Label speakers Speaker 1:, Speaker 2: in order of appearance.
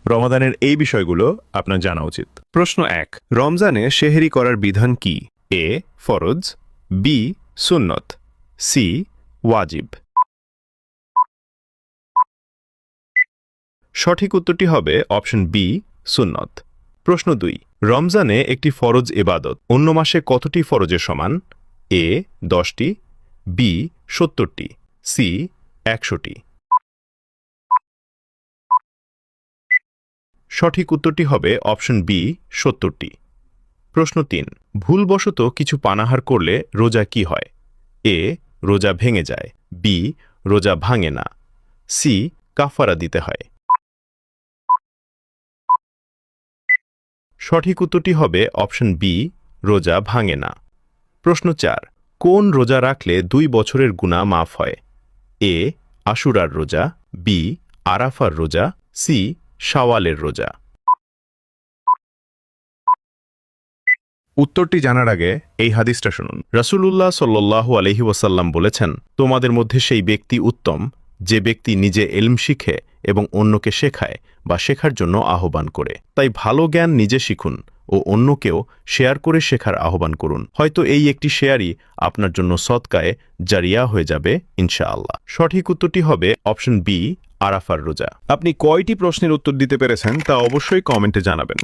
Speaker 1: রমাদানের এই বিষয়গুলো আপনার জানা উচিত। প্রশ্ন 1, রমজানে সেহরি করার বিধান কি? এ ফরজ, বি সুন্নত, সি ওয়াজিব। সঠিক উত্তরটি হবে অপশন বি সুন্নত। প্রশ্ন 2, রমজানে একটি ফরজ ইবাদত অন্য মাসে কতটি ফরজের সমান? এ 10টি, বি 70টি, সি 100টি। সঠিক উত্তরটি হবে অপশন বি 70টি। প্রশ্ন 3, ভুলবশত কিছু পানাহার করলে রোজা কি হয়? এ রোজা ভেঙে যায়, বি রোজা ভাঙে না, সি কাফারা দিতে হয়। সঠিক উত্তরটি হবে অপশন বি রোজা ভাঙে না। প্রশ্ন 4, কোন রোজা রাখলে 2 বছরের গুনাহ মাফ হয়? এ আশুরার রোজা, বি আরাফার রোজা, সি শাওয়ালের রোজা। উত্তরটি জানার আগে এই হাদিসটা শুনুন। রাসূলুল্লাহ সাল্লাল্লাহু আলাইহি ওয়াসাল্লাম বলেছেন, তোমাদের মধ্যে সেই ব্যক্তি উত্তম যে ব্যক্তি নিজে ইলম শিখে এবং অন্যকে শেখায় বা শেখার জন্য আহ্বান করে। তাই ভালো জ্ঞান নিজে শিখুন ও অন্যকেও শেয়ার করে শেখার আহ্বান করুন। হয়তো এই একটি শেয়ারই আপনার জন্য সদকায়ে জারিয়া হয়ে যাবে ইনশাআল্লাহ। সঠিক উত্তরটি হবে অপশন বি আরাফার রোজা। আপনি কয়টি প্রশ্নের উত্তর দিতে পেরেছেন তা অবশ্যই কমেন্টে জানাবেন।